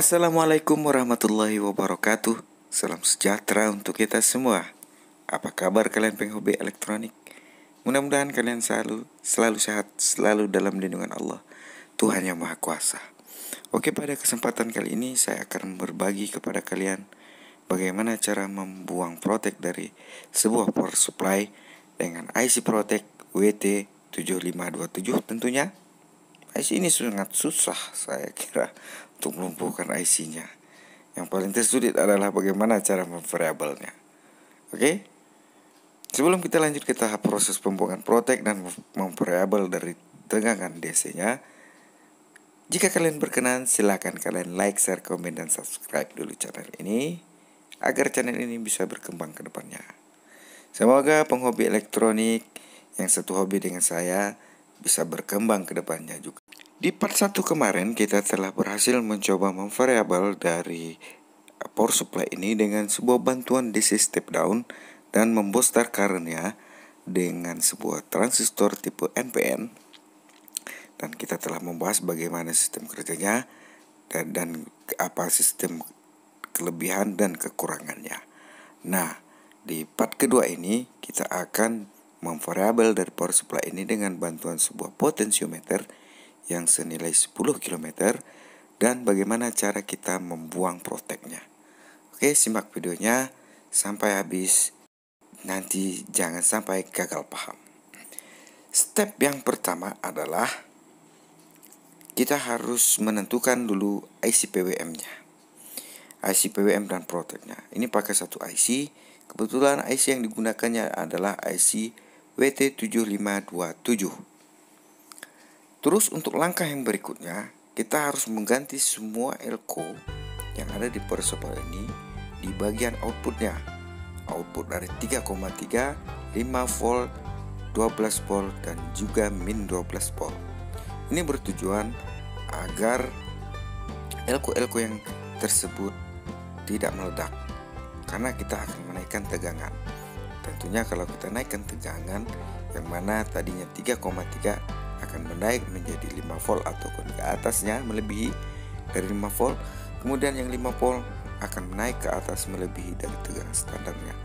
Assalamualaikum warahmatullahi wabarakatuh. Salam sejahtera untuk kita semua. Apa kabar kalian penghobi elektronik? Mudah-mudahan kalian selalu sehat, selalu dalam lindungan Allah, Tuhan yang Maha Kuasa. Oke, pada kesempatan kali ini saya akan berbagi kepada kalian bagaimana cara membuang protek dari sebuah power supply dengan IC Protek WT7527 tentunya. IC ini sangat susah saya kira untuk melumpuhkan IC-nya. Yang paling tersulit adalah bagaimana cara memvariabelnya. Oke? Sebelum kita lanjut ke tahap proses pembuangan protek dan memvariabel dari tegangan DC-nya, jika kalian berkenan silakan kalian like, share, komen, dan subscribe dulu channel ini agar channel ini bisa berkembang ke depannya. Semoga penghobi elektronik yang satu hobi dengan saya bisa berkembang ke depannya juga. Di part 1 kemarin kita telah berhasil mencoba memvariabel dari power supply ini dengan sebuah bantuan DC step down dan membooster current-nya dengan sebuah transistor tipe NPN. Dan kita telah membahas bagaimana sistem kerjanya dan apa sistem kelebihan dan kekurangannya. Nah, di part kedua ini kita akan memvariabel dari power supply ini dengan bantuan sebuah potensiometer yang senilai 10 km dan bagaimana cara kita membuang proteknya. Oke, simak videonya sampai habis, nanti jangan sampai gagal paham. Step yang pertama adalah kita harus menentukan dulu IC PWM-nya, IC PWM dan proteknya. Ini pakai satu IC, kebetulan IC yang digunakannya adalah IC WT7527. Terus untuk langkah yang berikutnya, kita harus mengganti semua elko yang ada di power supply ini di bagian outputnya. Output dari 3,3, 5 volt, 12 volt, dan juga min 12 volt. Ini bertujuan agar elko-elko yang tersebut tidak meledak, karena kita akan menaikkan tegangan. Tentunya kalau kita naikkan tegangan yang mana tadinya 3,3 akan menaik menjadi 5 volt ataupun ke atasnya melebihi dari 5 volt. Kemudian yang 5 volt akan naik ke atas melebihi dari tegangan standarnya.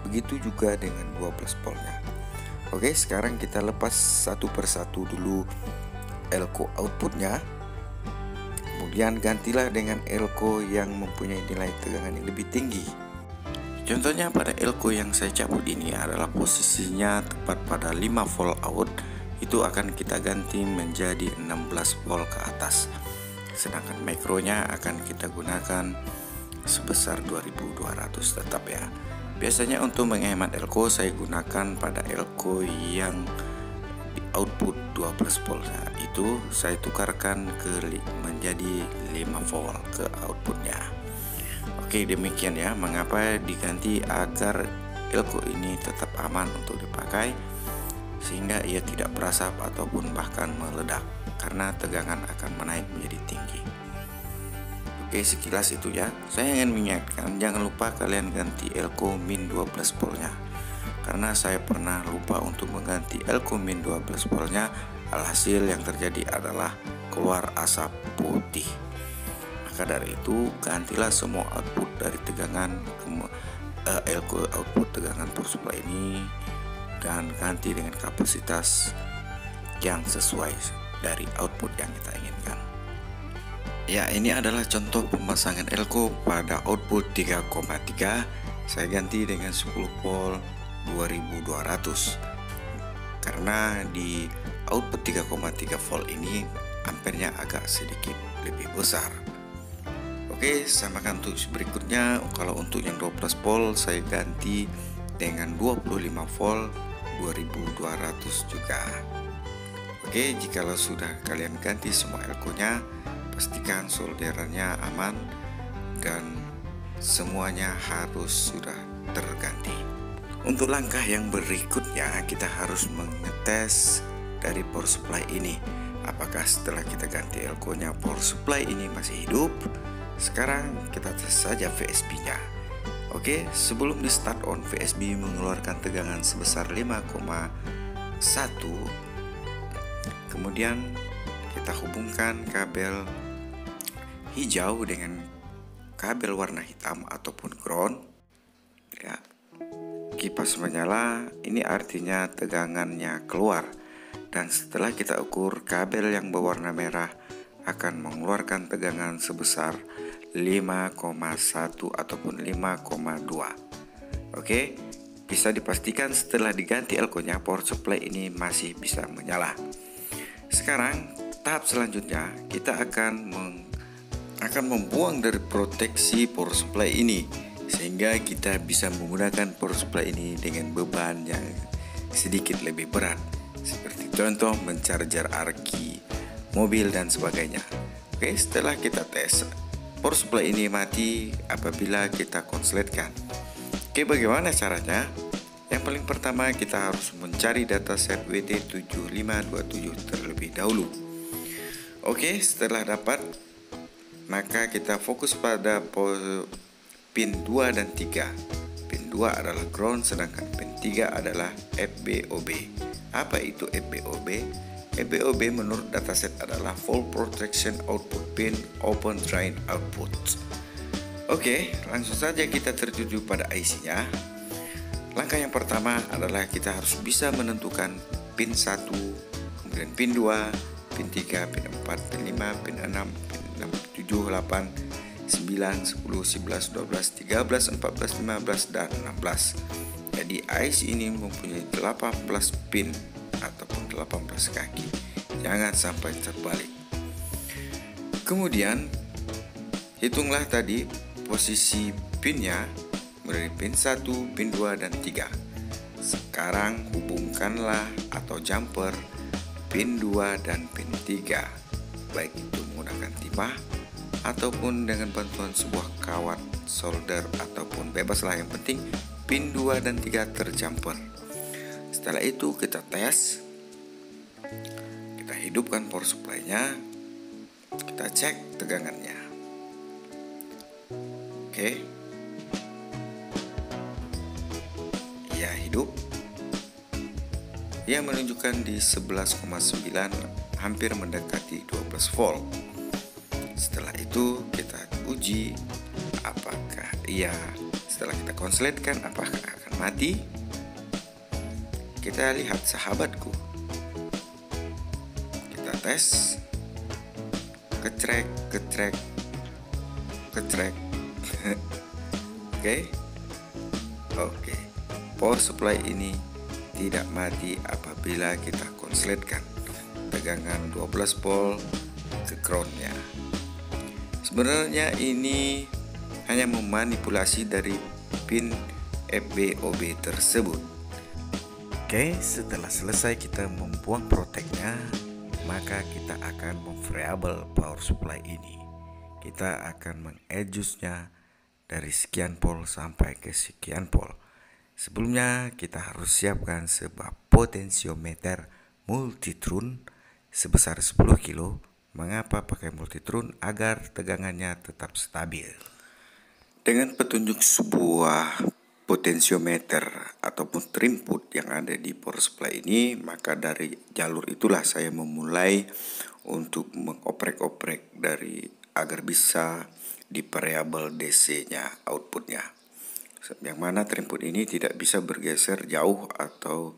Begitu juga dengan 12 voltnya. Oke, sekarang kita lepas satu persatu dulu elko outputnya. Kemudian gantilah dengan elko yang mempunyai nilai tegangan yang lebih tinggi. Contohnya pada elko yang saya cabut ini adalah posisinya tepat pada 5 volt out. Itu akan kita ganti menjadi 16 volt ke atas. Sedangkan makronya akan kita gunakan sebesar 2200 tetap ya. Biasanya untuk menghemat elko saya gunakan pada elko yang di output 12 volt. Nah, itu saya tukarkan menjadi 5 volt ke outputnya. Oke, demikian ya mengapa diganti agar elko ini tetap aman untuk dipakai, sehingga ia tidak berasap ataupun bahkan meledak karena tegangan akan menaik menjadi tinggi. Oke, sekilas itu ya. Saya ingin mengingatkan jangan lupa kalian ganti elko min 12 voltnya, karena saya pernah lupa untuk mengganti elko min 12 voltnya. Alhasil yang terjadi adalah keluar asap putih. Maka dari itu gantilah semua output dari tegangan elko output tegangan power supply ini dan ganti dengan kapasitas yang sesuai dari output yang kita inginkan. Ya, ini adalah contoh pemasangan elko pada output 3,3. Saya ganti dengan 10 volt 2200 karena di output 3,3 volt ini ampernya agak sedikit lebih besar. Oke, samakan untuk berikutnya. Kalau untuk yang 12 volt saya ganti dengan 25 volt 2200 juga. Oke, jikalau sudah kalian ganti semua elko-nya, pastikan solderannya aman dan semuanya harus sudah terganti. Untuk langkah yang berikutnya, kita harus mengetes dari power supply ini. Apakah setelah kita ganti elko-nya power supply ini masih hidup? Sekarang kita tes saja VSB-nya. Oke, sebelum di start on, VSB mengeluarkan tegangan sebesar 5,1. Kemudian kita hubungkan kabel hijau dengan kabel warna hitam ataupun ground, ya, kipas menyala. Ini artinya tegangannya keluar. Dan setelah kita ukur, kabel yang berwarna merah akan mengeluarkan tegangan sebesar 5,1 ataupun 5,2. Oke, bisa dipastikan setelah diganti elko-nya, power supply ini masih bisa menyala. Sekarang tahap selanjutnya kita akan membuang dari proteksi power supply ini, sehingga kita bisa menggunakan power supply ini dengan beban yang sedikit lebih berat, seperti contoh mencarger aki mobil dan sebagainya. Oke, setelah kita tes, power supply ini mati apabila kita konsletkan. Oke, bagaimana caranya? Yang paling pertama, kita harus mencari dataset WT7527 terlebih dahulu. Oke, setelah dapat, maka kita fokus pada pin 2 dan 3. Pin 2 adalah ground, sedangkan pin 3 adalah FBOB. Apa itu FBOB? FBOB menurut dataset adalah Full Protection Output Pin Open Drain Output. Oke, langsung saja kita tertuju pada IC-nya. Langkah yang pertama adalah kita harus bisa menentukan pin 1, kemudian pin 2, pin 3, pin 4, pin 5, pin 6, pin 6, 7, 8, 9, 10, 11, 12, 13, 14, 15, dan 16. Jadi IC ini mempunyai 18 pin ataupun 18 kaki. Jangan sampai terbalik. Kemudian hitunglah tadi posisi pinnya dari pin 1, pin 2, dan 3. Sekarang hubungkanlah atau jumper pin 2 dan pin 3, baik itu menggunakan timah ataupun dengan bantuan sebuah kawat solder ataupun bebaslah, yang penting pin 2 dan 3 terjumper. Setelah itu kita tes, kita hidupkan power supply-nya, kita cek tegangannya. Oke, ya, hidup. Ia menunjukkan di 11,9, hampir mendekati 12 volt. Setelah itu kita uji apakah setelah kita konsletkan apakah akan mati. Kita lihat sahabatku, kita tes, kecrek. Oke, power supply ini tidak mati apabila kita konsletkan tegangan 12 volt ke groundnya. Sebenarnya ini hanya memanipulasi dari pin FBOB tersebut. Oke, setelah selesai kita membuang proteknya, maka kita akan memvariabel power supply ini. Kita akan mengadjustnya dari sekian volt sampai ke sekian volt. Sebelumnya kita harus siapkan sebuah potensiometer multitrun sebesar 10 kilo. Mengapa pakai multitrun? Agar tegangannya tetap stabil. Dengan petunjuk sebuah potensiometer ataupun terinput yang ada di power supply ini, maka dari jalur itulah saya memulai untuk mengoprek-oprek dari agar bisa di variabel DC-nya, outputnya, yang mana terinput ini tidak bisa bergeser jauh atau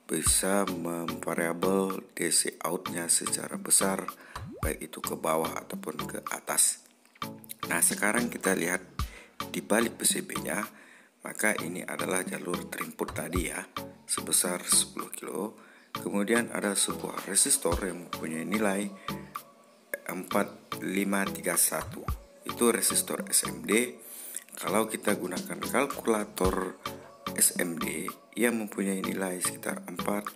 bisa memvariabel DC outnya secara besar, baik itu ke bawah ataupun ke atas. Nah, sekarang kita lihat di balik PCB-nya, maka ini adalah jalur terinput tadi ya, sebesar 10 kilo. Kemudian ada sebuah resistor yang mempunyai nilai 4531. Itu resistor SMD. Kalau kita gunakan kalkulator SMD, ia mempunyai nilai sekitar 4,5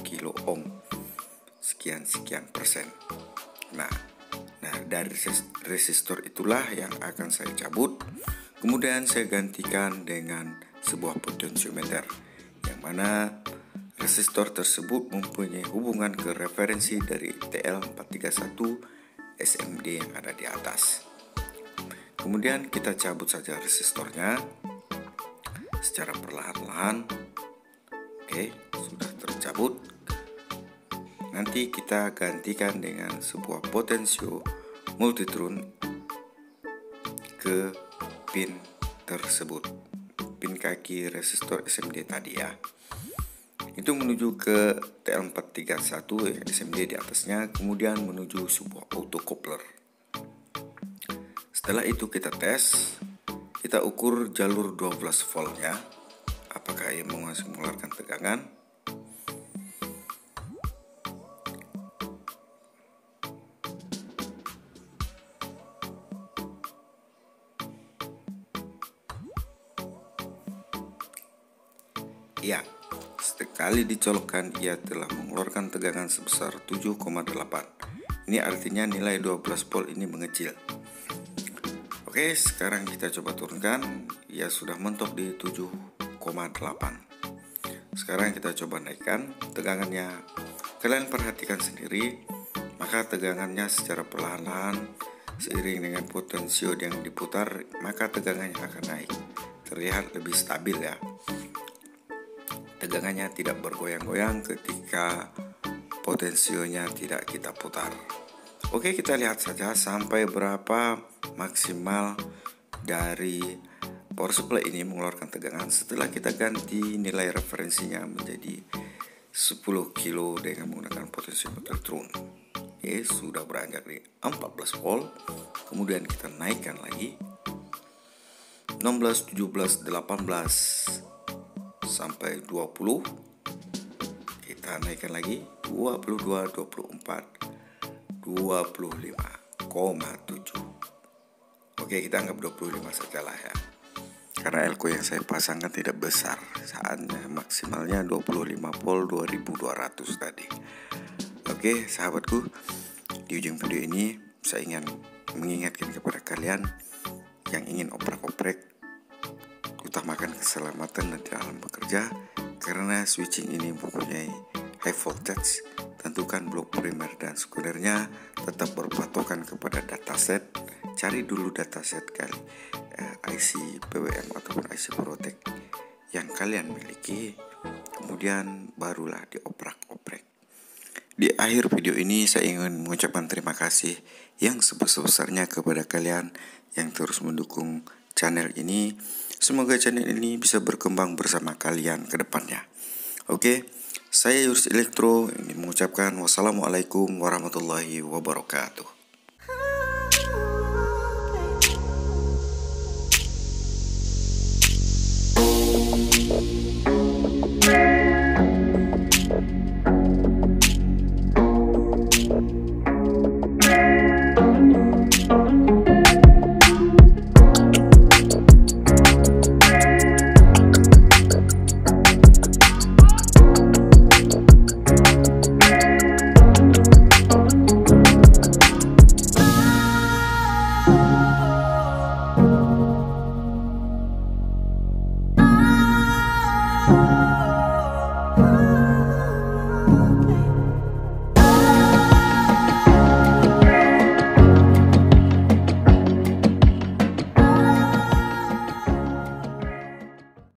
kilo ohm, sekian persen. Nah, dari resistor itulah yang akan saya cabut. Kemudian saya gantikan dengan sebuah potensiometer, yang mana resistor tersebut mempunyai hubungan ke referensi dari TL431 SMD yang ada di atas. Kemudian kita cabut saja resistornya secara perlahan-lahan. Oke, sudah tercabut. Nanti kita gantikan dengan sebuah potensio multitron ke pin tersebut, pin kaki resistor SMD tadi ya. Itu menuju ke TL431 SMD di atasnya, kemudian menuju sebuah autocoupler. Setelah itu kita tes, kita ukur jalur 12 voltnya, apakah ia masih mengeluarkan tegangan. Ya, sekali dicolokkan ia telah mengeluarkan tegangan sebesar 7,8. Ini artinya nilai 12 volt ini mengecil. Oke, sekarang kita coba turunkan. Ia sudah mentok di 7,8. Sekarang kita coba naikkan tegangannya. Kalian perhatikan sendiri, maka tegangannya secara perlahan-lahan seiring dengan potensio yang diputar, maka tegangannya akan naik. Terlihat lebih stabil ya. Tegangannya tidak bergoyang-goyang ketika potensionya tidak kita putar. Oke, kita lihat saja sampai berapa maksimal dari power supply ini mengeluarkan tegangan setelah kita ganti nilai referensinya menjadi 10 kilo dengan menggunakan potensiometer Tron. Oke, sudah beranjak di 14 volt. Kemudian kita naikkan lagi 16, 17, 18 sampai 20. Kita naikkan lagi 22, 24, 25,7. Oke, kita anggap 25 sajalah ya, karena elko yang saya pasangkan tidak besar. Saatnya maksimalnya 25 volt 2200 tadi. Oke sahabatku, di ujung video ini saya ingin mengingatkan kepada kalian yang ingin oprek-oprek, utamakan keselamatan dan dalam bekerja, karena switching ini mempunyai high voltage. Tentukan blok primer dan sekundernya, tetap berpatokan kepada dataset. Cari dulu dataset kali IC PWM ataupun IC Protect yang kalian miliki, kemudian barulah dioprak-oprek. Di akhir video ini saya ingin mengucapkan terima kasih yang sebesar-besarnya kepada kalian yang terus mendukung channel ini. Semoga channel ini bisa berkembang bersama kalian ke depannya. Oke, saya Yurus Elektro ingin mengucapkan wassalamualaikum warahmatullahi wabarakatuh.